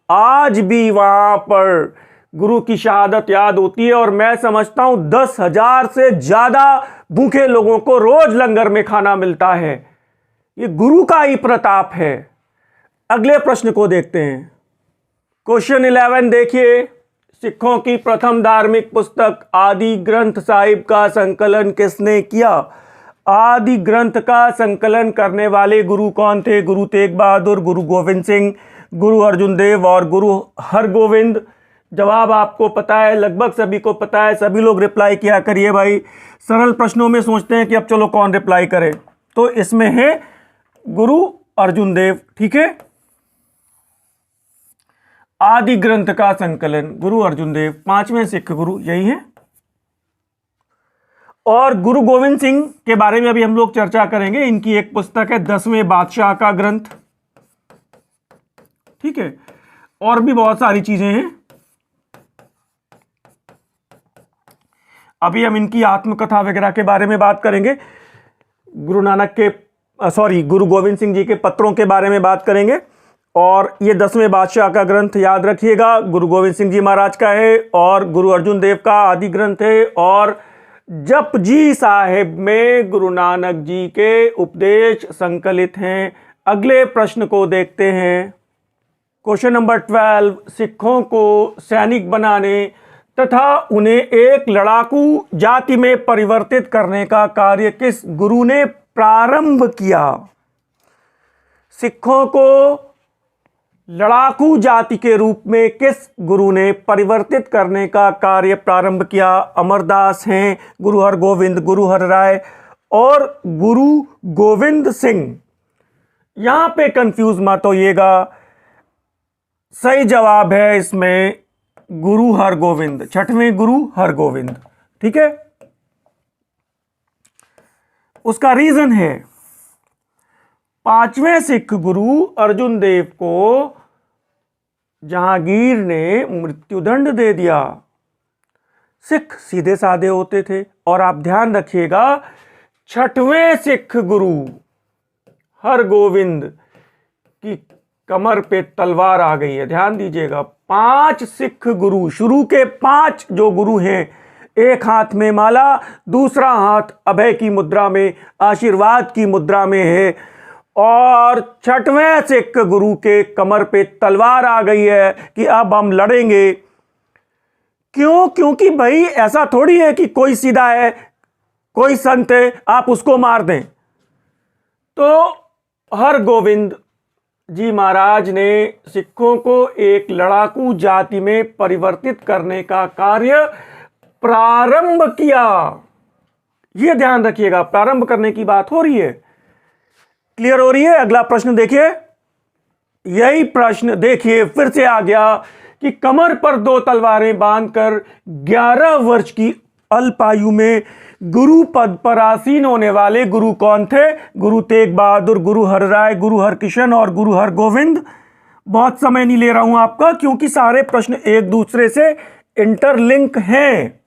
आज भी वहां पर गुरु की शहादत याद होती है। और मैं समझता हूं 10,000 से ज्यादा भूखे लोगों को रोज लंगर में खाना मिलता है। ये गुरु का ही प्रताप है। अगले प्रश्न को देखते हैं। क्वेश्चन 11 देखिए, सिखों की प्रथम धार्मिक पुस्तक आदि ग्रंथ साहिब का संकलन किसने किया? आदि ग्रंथ का संकलन करने वाले गुरु कौन थे? गुरु तेग बहादुर, गुरु गोविंद सिंह, गुरु अर्जुन देव और गुरु हरगोविंद। जवाब आपको पता है, लगभग सभी को पता है। सभी लोग रिप्लाई किया करिए भाई। सरल प्रश्नों में सोचते हैं कि अब चलो कौन रिप्लाई करे, तो इसमें है गुरु अर्जुन देव। ठीक है, आदि ग्रंथ का संकलन गुरु अर्जुन देव, 5वें सिख गुरु यही है। और गुरु गोविंद सिंह के बारे में अभी हम लोग चर्चा करेंगे। इनकी एक पुस्तक है 10वें बादशाह का ग्रंथ। ठीक है, और भी बहुत सारी चीजें हैं। अभी हम इनकी आत्मकथा वगैरह के बारे में बात करेंगे। गुरु गोविंद सिंह जी के पत्रों के बारे में बात करेंगे। और ये 10वें बादशाह का ग्रंथ याद रखिएगा, गुरु गोविंद सिंह जी महाराज का है, और गुरु अर्जुन देव का आदि ग्रंथ है। और जपजी साहिब में गुरु नानक जी के उपदेश संकलित हैं। अगले प्रश्न को देखते हैं। क्वेश्चन नंबर 12, सिखों को सैनिक बनाने तथा उन्हें एक लड़ाकू जाति में परिवर्तित करने का कार्य किस गुरु ने प्रारंभ किया? सिखों को लड़ाकू जाति के रूप में किस गुरु ने परिवर्तित करने का कार्य प्रारंभ किया? अमरदास हैं, गुरु हरगोविंद, गुरु हरराय और गुरु गोविंद सिंह। यहां पे कंफ्यूज मत होइएगा, सही जवाब है इसमें गुरु हरगोविंद, छठवें गुरु हरगोविंद। ठीक है, उसका रीजन है पांचवें सिख गुरु अर्जुन देव को जहांगीर ने मृत्युदंड दे दिया। सिख सीधे साधे होते थे, और आप ध्यान रखिएगा छठवें सिख गुरु हरगोविंद की कमर पे तलवार आ गई है। ध्यान दीजिएगा, 5 सिख गुरु, शुरू के 5 जो गुरु हैं, एक हाथ में माला, दूसरा हाथ अभय की मुद्रा में, आशीर्वाद की मुद्रा में है, और छठवें सिख गुरु के कमर पे तलवार आ गई है कि अब हम लड़ेंगे। क्यों? क्योंकि भाई ऐसा थोड़ी है कि कोई सीधा है, कोई संत है, आप उसको मार दें। तो हरगोविंद जी महाराज ने सिखों को एक लड़ाकू जाति में परिवर्तित करने का कार्य प्रारंभ किया। यह ध्यान रखिएगा, प्रारंभ करने की बात हो रही है। क्लियर हो रही है? अगला प्रश्न देखिए, यही प्रश्न देखिए फिर से आ गया कि कमर पर 2 तलवारें बांधकर 11 वर्ष की अल्पायु में गुरु पद पर आसीन होने वाले गुरु कौन थे? गुरु तेग बहादुर, गुरु हरराय, गुरु हरकिशन और गुरु हरगोविंद। बहुत समय नहीं ले रहा हूं आपका, क्योंकि सारे प्रश्न एक दूसरे से इंटरलिंक हैं।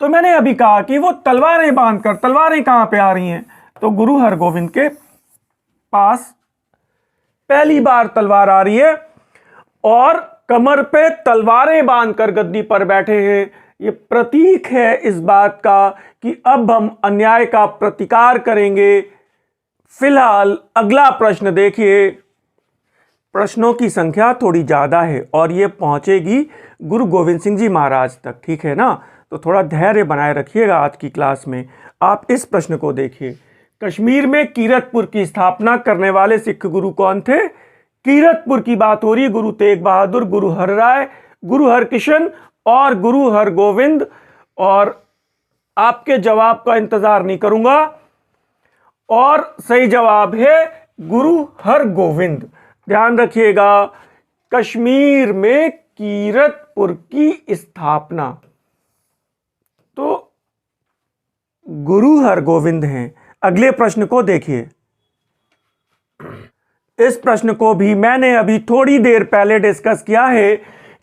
तो मैंने अभी कहा कि वो तलवारें बांधकर, तलवारें कहां पे आ रही हैं? तो गुरु हरगोविंद के पास पहली बार तलवार आ रही है, और कमर पे तलवारें बांधकर गद्दी पर बैठे हैं। ये प्रतीक है इस बात का कि अब हम अन्याय का प्रतिकार करेंगे। फिलहाल अगला प्रश्न देखिए, प्रश्नों की संख्या थोड़ी ज्यादा है और ये पहुंचेगी गुरु गोविंद सिंह जी महाराज तक। ठीक है ना? तो थोड़ा धैर्य बनाए रखिएगा आज की क्लास में। आप इस प्रश्न को देखिए, कश्मीर में कीरतपुर की स्थापना करने वाले सिख गुरु कौन थे? कीरतपुर की बात हो रही है। गुरु तेग बहादुर, गुरु हरराय, गुरु हरकिशन और गुरु हरगोविंद। और आपके जवाब का इंतजार नहीं करूंगा, और सही जवाब है गुरु हरगोविंद। ध्यान रखिएगा, कश्मीर में कीरतपुर की स्थापना तो गुरु हरगोविंद हैं। अगले प्रश्न को देखिए, इस प्रश्न को भी मैंने अभी थोड़ी देर पहले डिस्कस किया है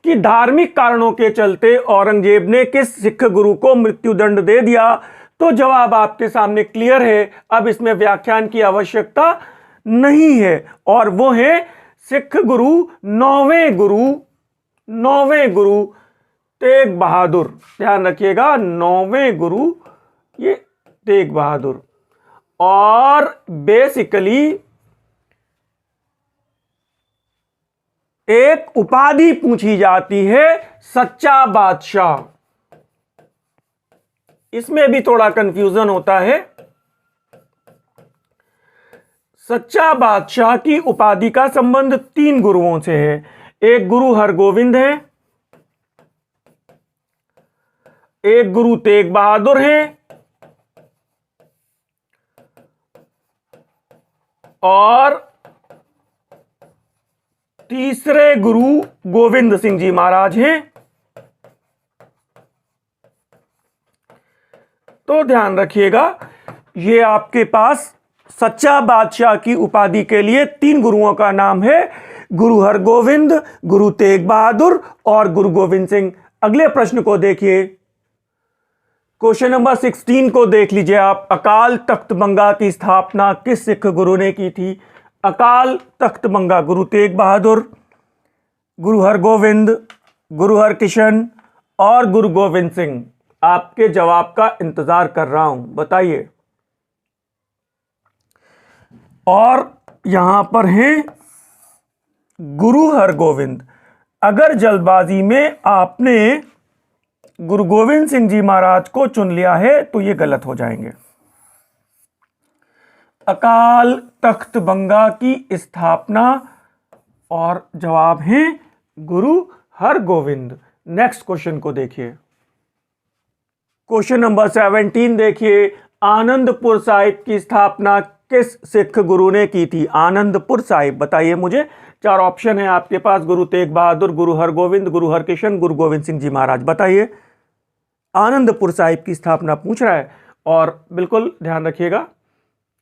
कि धार्मिक कारणों के चलते औरंगजेब ने किस सिख गुरु को मृत्युदंड दे दिया। तो जवाब आपके सामने क्लियर है, अब इसमें व्याख्यान की आवश्यकता नहीं है, और वो है सिख गुरु, नौवें गुरु तेग बहादुर। ध्यान रखिएगा, 9वें गुरु ये तेग बहादुर। और बेसिकली एक उपाधि पूछी जाती है सच्चा बादशाह। इसमें भी थोड़ा कंफ्यूजन होता है। सच्चा बादशाह की उपाधि का संबंध 3 गुरुओं से है। एक गुरु हरगोविंद है, एक गुरु तेग बहादुर है, और तीसरे गुरु गोविंद सिंह जी महाराज हैं। तो ध्यान रखिएगा, ये आपके पास सच्चा बादशाह की उपाधि के लिए 3 गुरुओं का नाम है, गुरु हरगोविंद, गुरु तेग बहादुर और गुरु गोविंद सिंह। अगले प्रश्न को देखिए, क्वेश्चन नंबर 16 को देख लीजिए आप। अकाल तख्त बंगा की स्थापना किस सिख गुरु ने की थी? अकाल तख्त बंगा गुरु तेग बहादुर, गुरु हरगोविंद, गुरु हरकिशन और गुरु गोविंद सिंह। आपके जवाब का इंतजार कर रहा हूं, बताइए। और यहां पर हैं गुरु हरगोविंद। अगर जल्दबाजी में आपने गुरु गोविंद सिंह जी महाराज को चुन लिया है तो यह गलत हो जाएंगे। अकाल तख्त बंगा की स्थापना, और जवाब है गुरु हरगोविंद। नेक्स्ट क्वेश्चन को देखिए, क्वेश्चन नंबर 17 देखिए। आनंदपुर साहिब की स्थापना किस सिख गुरु ने की थी? आनंदपुर साहिब, बताइए मुझे चार ऑप्शन है आपके पास, गुरु तेग बहादुर, गुरु हरगोविंद, गुरु हरकिशन, गुरु गोविंद सिंह जी महाराज। बताइए, आनंदपुर साहिब की स्थापना पूछ रहा है और बिल्कुल ध्यान रखिएगा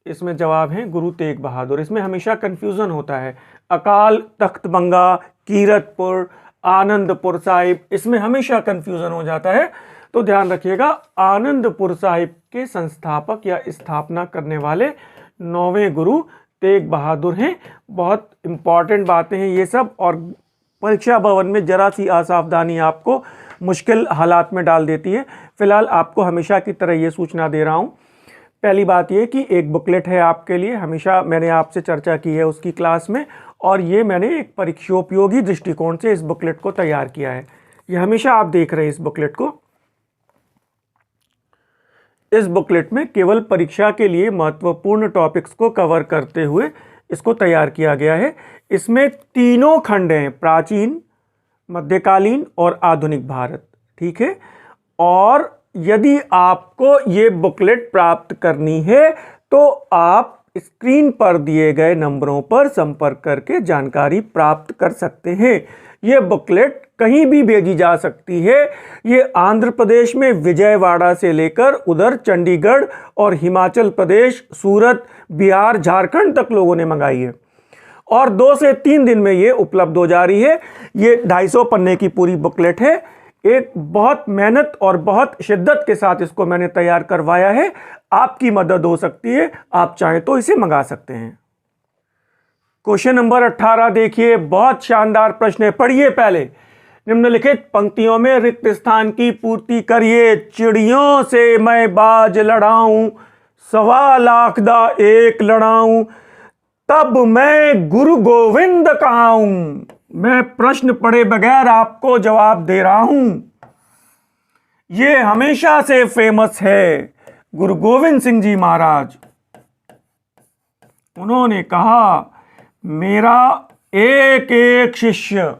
इसमें जवाब है गुरु तेग बहादुर। इसमें हमेशा कंफ्यूजन होता है, अकाल तख्त बंगा, कीरतपुर, आनंदपुर साहिब, इसमें हमेशा कंफ्यूजन हो जाता है। तो ध्यान रखिएगा, आनंदपुर साहिब के संस्थापक या स्थापना करने वाले 9वें गुरु तेग बहादुर हैं। बहुत इंपॉर्टेंट बातें हैं ये सब, और परीक्षा भवन में जरा सी असावधानी आपको मुश्किल हालात में डाल देती है। फिलहाल आपको हमेशा की तरह ये सूचना दे रहा हूँ। पहली बात ये कि एक बुकलेट है आपके लिए, हमेशा मैंने आपसे चर्चा की है उसकी क्लास में, और ये मैंने एक परीक्षोपयोगी दृष्टिकोण से इस बुकलेट को तैयार किया है। ये हमेशा आप देख रहे हैं इस बुकलेट को। इस बुकलेट में केवल परीक्षा के लिए महत्वपूर्ण टॉपिक्स को कवर करते हुए इसको तैयार किया गया है। इसमें तीनों खंड हैं, प्राचीन, मध्यकालीन और आधुनिक भारत, ठीक है। और यदि आपको ये बुकलेट प्राप्त करनी है तो आप स्क्रीन पर दिए गए नंबरों पर संपर्क करके जानकारी प्राप्त कर सकते हैं। ये बुकलेट कहीं भी भेजी जा सकती है। ये आंध्र प्रदेश में विजयवाड़ा से लेकर उधर चंडीगढ़ और हिमाचल प्रदेश, सूरत, बिहार, झारखंड तक लोगों ने मंगाई है और 2 से 3 दिन में ये उपलब्ध हो जा रही है। ये 250 पन्ने की पूरी बुकलेट है। एक बहुत मेहनत और बहुत शिद्दत के साथ इसको मैंने तैयार करवाया है। आपकी मदद हो सकती है, आप चाहें तो इसे मंगा सकते हैं। क्वेश्चन नंबर 18 देखिए, बहुत शानदार प्रश्न है, पढ़िए पहले। निम्नलिखित पंक्तियों में रिक्त स्थान की पूर्ति करिए। चिड़ियों से मैं बाज लड़ाऊं, 1.25 लाख दा एक लड़ाऊं, तब मैं गुरु गोविंद कहाऊं। मैं प्रश्न पढ़े बगैर आपको जवाब दे रहा हूं। ये हमेशा से फेमस है, गुरु गोविंद सिंह जी महाराज। उन्होंने कहा, मेरा एक एक शिष्य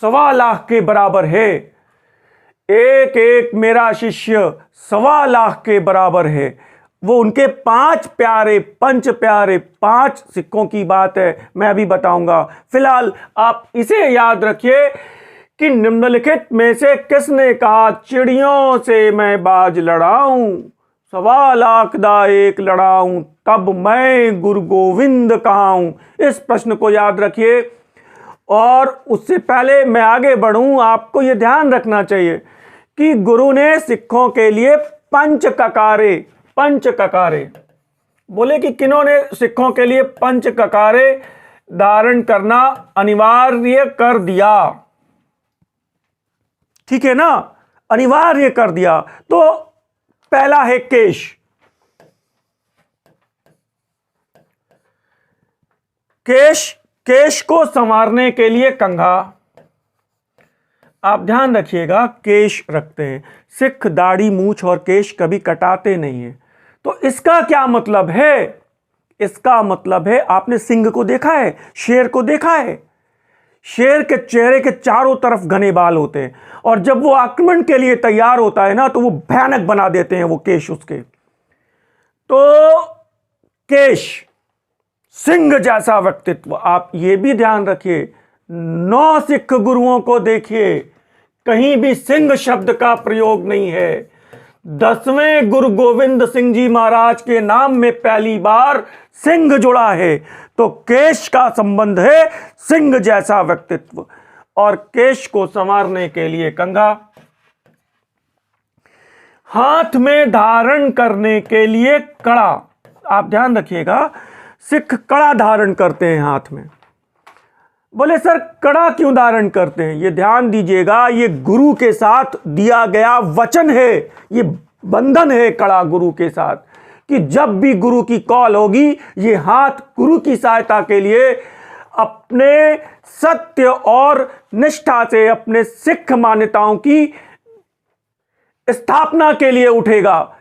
1.25 लाख के बराबर है। एक एक मेरा शिष्य 1.25 लाख के बराबर है। वो उनके 5 प्यारे, पंच प्यारे 5 सिक्कों की बात है, मैं अभी बताऊंगा। फिलहाल आप इसे याद रखिए कि निम्नलिखित में से किसने कहा, चिड़ियों से मैं बाज लड़ाऊं, 1.25 लाख दा एक लड़ाऊं, तब मैं गुरु गोविंद कहाऊं। इस प्रश्न को याद रखिए। और उससे पहले मैं आगे बढ़ूं, आपको यह ध्यान रखना चाहिए कि गुरु ने सिखों के लिए पंच ककारे बोले कि किन्होंने सिखों के लिए पंच ककारे धारण करना अनिवार्य कर दिया, ठीक है ना, अनिवार्य कर दिया। तो पहला है केश। केश को संवारने के लिए कंघा। आप ध्यान रखिएगा, केश रखते हैं सिख, दाढ़ी, मूछ और केश कभी कटाते नहीं है। तो इसका क्या मतलब है? इसका मतलब है, आपने सिंह को देखा है, शेर को देखा है, शेर के चेहरे के चारों तरफ घने बाल होते हैं और जब वो आक्रमण के लिए तैयार होता है ना तो वो भयानक बना देते हैं वो केश उसके। तो केश, सिंह जैसा व्यक्तित्व। आप ये भी ध्यान रखिए, 9 सिख गुरुओं को देखिए, कहीं भी सिंह शब्द का प्रयोग नहीं है। 10वें गुरु गोविंद सिंह जी महाराज के नाम में पहली बार सिंह जुड़ा है। तो केश का संबंध है सिंह जैसा व्यक्तित्व, और केश को संवारने के लिए कंघा। हाथ में धारण करने के लिए कड़ा। आप ध्यान रखिएगा, सिख कड़ा धारण करते हैं हाथ में। बोले सर कड़ा क्यों धारण करते हैं? ये ध्यान दीजिएगा, ये गुरु के साथ दिया गया वचन है, ये बंधन है कड़ा गुरु के साथ, कि जब भी गुरु की कॉल होगी ये हाथ गुरु की सहायता के लिए अपने सत्य और निष्ठा से अपने सिख मान्यताओं की स्थापना के लिए उठेगा।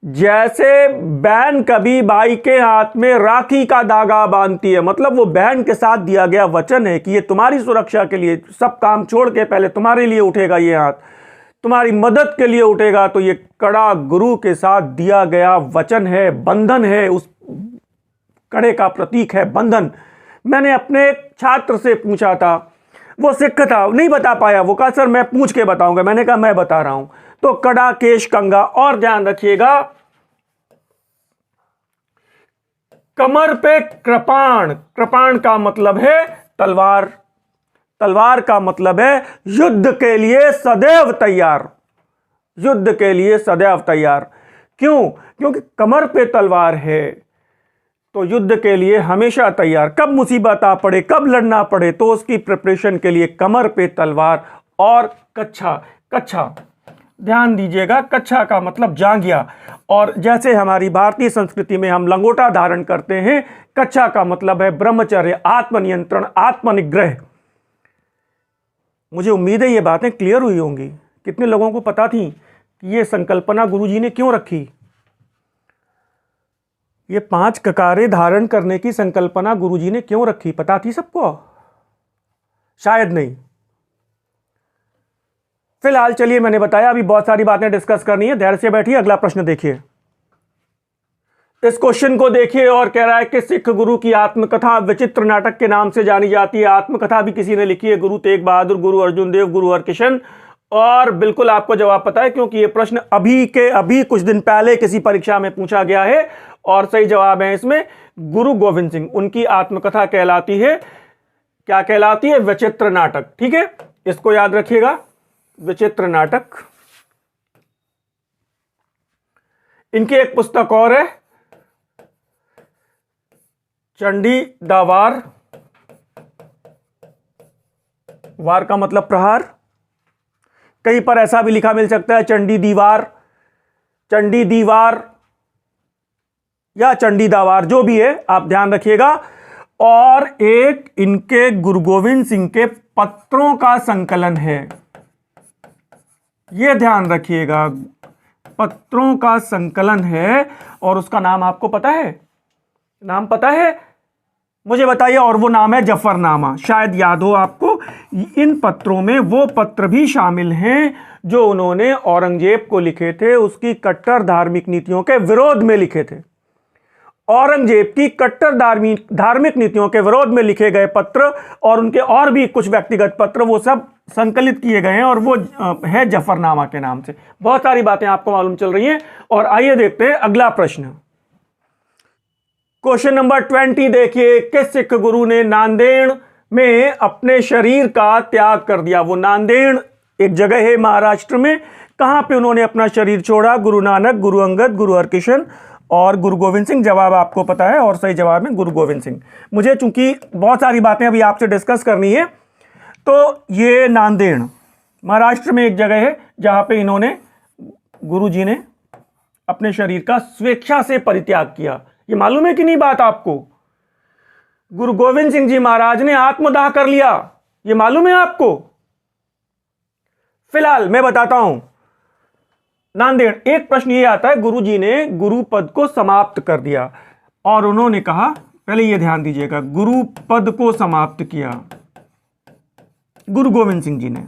जैसे बहन कभी भाई के हाथ में राखी का धागा बांधती है, मतलब वो बहन के साथ दिया गया वचन है कि ये तुम्हारी सुरक्षा के लिए, सब काम छोड़ के पहले तुम्हारे लिए उठेगा, ये हाथ तुम्हारी मदद के लिए उठेगा। तो ये कड़ा गुरु के साथ दिया गया वचन है, बंधन है, उस कड़े का प्रतीक है बंधन। मैंने अपने छात्र से पूछा था, वो सिख था, नहीं बता पाया, वो कहा सर मैं पूछ के बताऊंगा। मैंने कहा मैं बता रहा हूं। तो कड़ा, केश, कंगा। और ध्यान रखिएगा, कमर पे कृपाण। कृपाण का मतलब है तलवार। तलवार का मतलब है युद्ध के लिए सदैव तैयार। युद्ध के लिए सदैव तैयार। क्यों? क्योंकि कमर पे तलवार है तो युद्ध के लिए हमेशा तैयार। कब मुसीबत आ पड़े, कब लड़ना पड़े, तो उसकी प्रिपरेशन के लिए कमर पे तलवार। और कच्छा। कच्छा ध्यान दीजिएगा, कच्छा का मतलब जांघिया। और जैसे हमारी भारतीय संस्कृति में हम लंगोटा धारण करते हैं, कच्छा का मतलब है ब्रह्मचर्य, आत्मनियंत्रण, आत्मनिग्रह। मुझे उम्मीद है ये बातें क्लियर हुई होंगी। कितने लोगों को पता थी कि ये संकल्पना गुरुजी ने क्यों रखी? ये 5 ककारें धारण करने की संकल्पना गुरुजी ने क्यों रखी? पता थी सबको? शायद नहीं। फिलहाल चलिए, मैंने बताया अभी बहुत सारी बातें डिस्कस करनी है, धैर्य से बैठिए। अगला प्रश्न देखिए। इस क्वेश्चन को देखिए और कह रहा है कि सिख गुरु की आत्मकथा विचित्र नाटक के नाम से जानी जाती है। आत्मकथा भी किसी ने लिखी है, गुरु तेग बहादुर, गुरु अर्जुन देव, गुरु हरकिशन। और बिल्कुल आपको जवाब पता है क्योंकि यह प्रश्न अभी कुछ दिन पहले किसी परीक्षा में पूछा गया है। और सही जवाब है इसमें गुरु गोविंद सिंह। उनकी आत्मकथा कहलाती है, क्या कहलाती है? विचित्र नाटक। ठीक है, इसको याद रखिएगा, विचित्र नाटक। इनकी एक पुस्तक और है, चंडी दा वार। वार का मतलब प्रहार। कहीं पर ऐसा भी लिखा मिल सकता है चंडी दीवार, चंडी दीवार या चंडी दावार, जो भी है आप ध्यान रखिएगा। और एक इनके गुरु गोविंद सिंह के पत्रों का संकलन है, यह ध्यान रखिएगा, पत्रों का संकलन है। और उसका नाम आपको पता है? नाम पता है? मुझे बताइए। और वो नाम है जफरनामा। शायद याद हो आपको। इन पत्रों में वो पत्र भी शामिल हैं जो उन्होंने औरंगजेब को लिखे थे, उसकी कट्टर धार्मिक नीतियों के विरोध में लिखे थे। औरंगजेब की कट्टर धार्मिक नीतियों के विरोध में लिखे गए पत्र और उनके और भी कुछ व्यक्तिगत पत्र, वो सब संकलित किए गए हैं और वो है जफरनामा के नाम से। बहुत सारी बातें आपको मालूम चल रही हैं। और आइए देखते हैं अगला प्रश्न। क्वेश्चन नंबर 20 देखिए। किस सिख गुरु ने नांदेड़ में अपने शरीर का त्याग कर दिया? वो नांदेड़ एक जगह है महाराष्ट्र में। कहां पे उन्होंने अपना शरीर छोड़ा? गुरु नानक, गुरु अंगद, गुरु हरकिशन और गुरु गोविंद सिंह। जवाब आपको पता है और सही जवाब है गुरु गोविंद सिंह। मुझे चूंकि बहुत सारी बातें अभी आपसे डिस्कस करनी है, तो ये नांदेड़ महाराष्ट्र में एक जगह है जहां पे इन्होंने, गुरु जी ने अपने शरीर का स्वेच्छा से परित्याग किया। ये मालूम है कि नहीं बात आपको? गुरु गोविंद सिंह जी महाराज ने आत्मदाह कर लिया, ये मालूम है आपको? फिलहाल मैं बताता हूं। नांदेड़, एक प्रश्न ये आता है, गुरु जी ने गुरु पद को समाप्त कर दिया और उन्होंने कहा, पहले ये ध्यान दीजिएगा, गुरु पद को समाप्त किया गुरु गोविंद सिंह जी ने।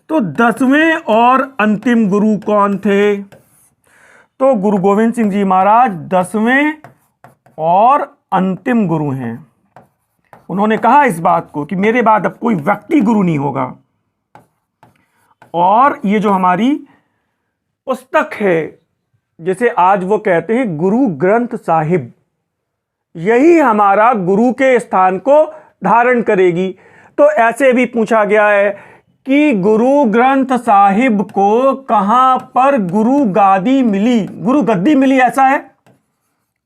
तो 10वें और अंतिम गुरु कौन थे? तो गुरु गोविंद सिंह जी महाराज 10वें और अंतिम गुरु हैं। उन्होंने कहा इस बात को कि मेरे बाद अब कोई व्यक्ति गुरु नहीं होगा। और ये जो हमारी पुस्तक है, जिसे आज वो कहते हैं गुरु ग्रंथ साहिब, यही हमारा गुरु के स्थान को धारण करेगी। तो ऐसे भी पूछा गया है कि गुरु ग्रंथ साहिब को कहां पर गुरु गादी मिली? गुरु गद्दी मिली, ऐसा है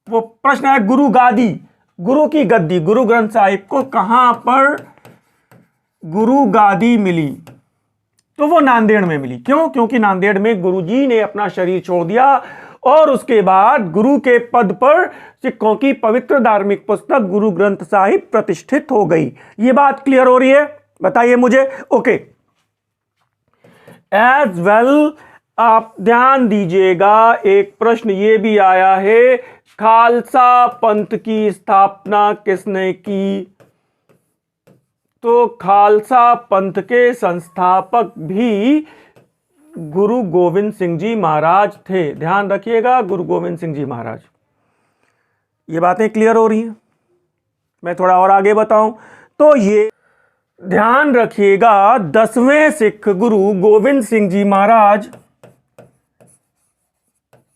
वो प्रश्न है। गुरु गादी, गुरु की गद्दी, गुरु ग्रंथ साहिब को कहां पर गुरु गादी मिली? तो वो नांदेड़ में मिली। क्यों? क्योंकि नांदेड़ में गुरुजी ने अपना शरीर छोड़ दिया और उसके बाद गुरु के पद पर सिखों की पवित्र धार्मिक पुस्तक गुरु ग्रंथ साहिब प्रतिष्ठित हो गई। ये बात क्लियर हो रही है? बताइए मुझे। ओके, एज वेल आप ध्यान दीजिएगा, एक प्रश्न ये भी आया है, खालसा पंथ की स्थापना किसने की? तो खालसा पंथ के संस्थापक भी गुरु गोविंद सिंह जी महाराज थे। ध्यान रखिएगा, गुरु गोविंद सिंह जी महाराज। ये बातें क्लियर हो रही हैं? मैं थोड़ा और आगे बताऊं तो ये ध्यान रखिएगा, 10वें सिख गुरु गोविंद सिंह जी महाराज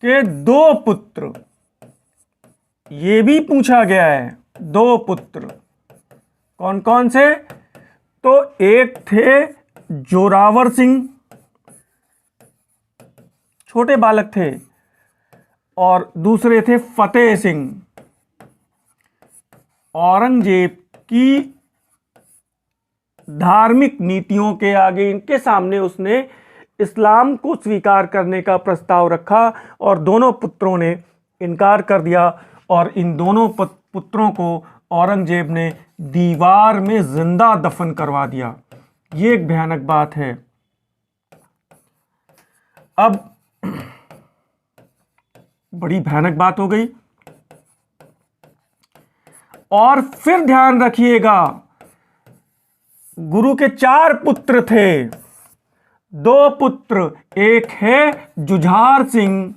के 2 पुत्र, ये भी पूछा गया है, 2 पुत्र कौन कौन से? तो एक थे जोरावर सिंह, छोटे बालक थे, और दूसरे थे फतेह सिंह। औरंगजेब की धार्मिक नीतियों के आगे, इनके सामने उसने इस्लाम को स्वीकार करने का प्रस्ताव रखा और दोनों पुत्रों ने इनकार कर दिया और इन दोनों पुत्रों को औरंगजेब ने दीवार में जिंदा दफन करवा दिया। ये एक भयानक बात है। अब बड़ी भयानक बात हो गई। और फिर ध्यान रखिएगा, गुरु के 4 पुत्र थे, 2 पुत्र, एक है जुझार सिंह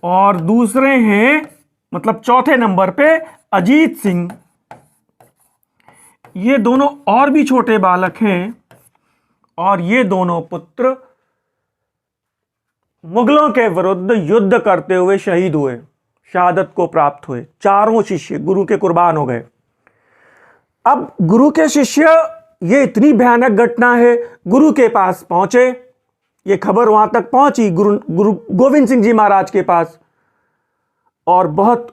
और दूसरे हैं, मतलब चौथे नंबर पे अजीत सिंह। ये दोनों और भी छोटे बालक हैं और ये दोनों पुत्र मुगलों के विरुद्ध युद्ध करते हुए शहीद हुए, शहादत को प्राप्त हुए। चारों शिष्य गुरु के कुर्बान हो गए। अब गुरु के शिष्य, ये इतनी भयानक घटना है, गुरु के पास पहुंचे, ये खबर वहां तक पहुंची गुरु गोविंद सिंह जी महाराज के पास, और बहुत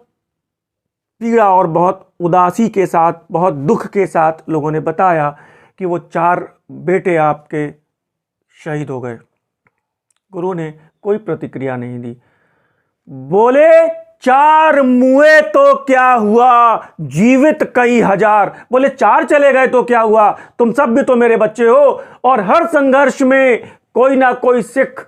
पीड़ा और बहुत उदासी के साथ, बहुत दुख के साथ लोगों ने बताया कि वो 4 बेटे आपके शहीद हो गए। गुरु ने कोई प्रतिक्रिया नहीं दी। बोले 4 मुए तो क्या हुआ, जीवित कई हजार। बोले 4 चले गए तो क्या हुआ, तुम सब भी तो मेरे बच्चे हो, और हर संघर्ष में कोई ना कोई सिख,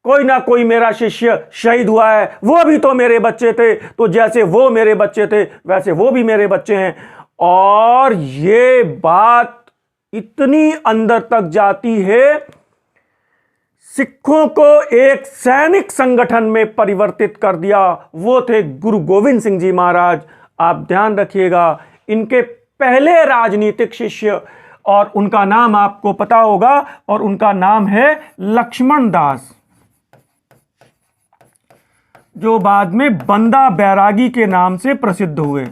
कोई ना कोई मेरा शिष्य शहीद हुआ है, वो भी तो मेरे बच्चे थे, तो जैसे वो मेरे बच्चे थे वैसे वो भी मेरे बच्चे हैं। और ये बात इतनी अंदर तक जाती है, सिखों को एक सैनिक संगठन में परिवर्तित कर दिया। वो थे गुरु गोविंद सिंह जी महाराज। आप ध्यान रखिएगा, इनके पहले राजनीतिक शिष्य, और उनका नाम आपको पता होगा, और उनका नाम है लक्ष्मण दास, जो बाद में बंदा बैरागी के नाम से प्रसिद्ध हुए।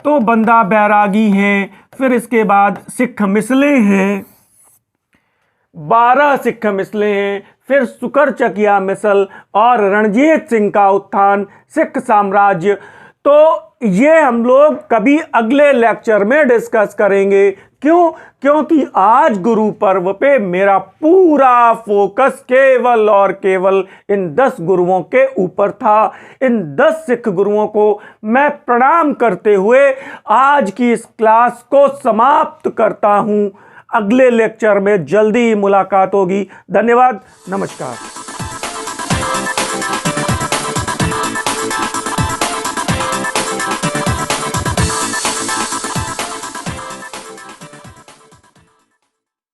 तो बंदा बैरागी हैं, फिर इसके बाद सिख मिसले हैं, 12 सिख मिसले हैं, फिर सुकर चकिया मिसल और रणजीत सिंह का उत्थान, सिख साम्राज्य। तो ये हम लोग कभी अगले लेक्चर में डिस्कस करेंगे। क्यों? क्योंकि आज गुरु पर्व पे मेरा पूरा फोकस केवल और केवल इन 10 गुरुओं के ऊपर था। इन 10 सिख गुरुओं को मैं प्रणाम करते हुए आज की इस क्लास को समाप्त करता हूं। अगले लेक्चर में जल्दी ही मुलाकात होगी। धन्यवाद, नमस्कार।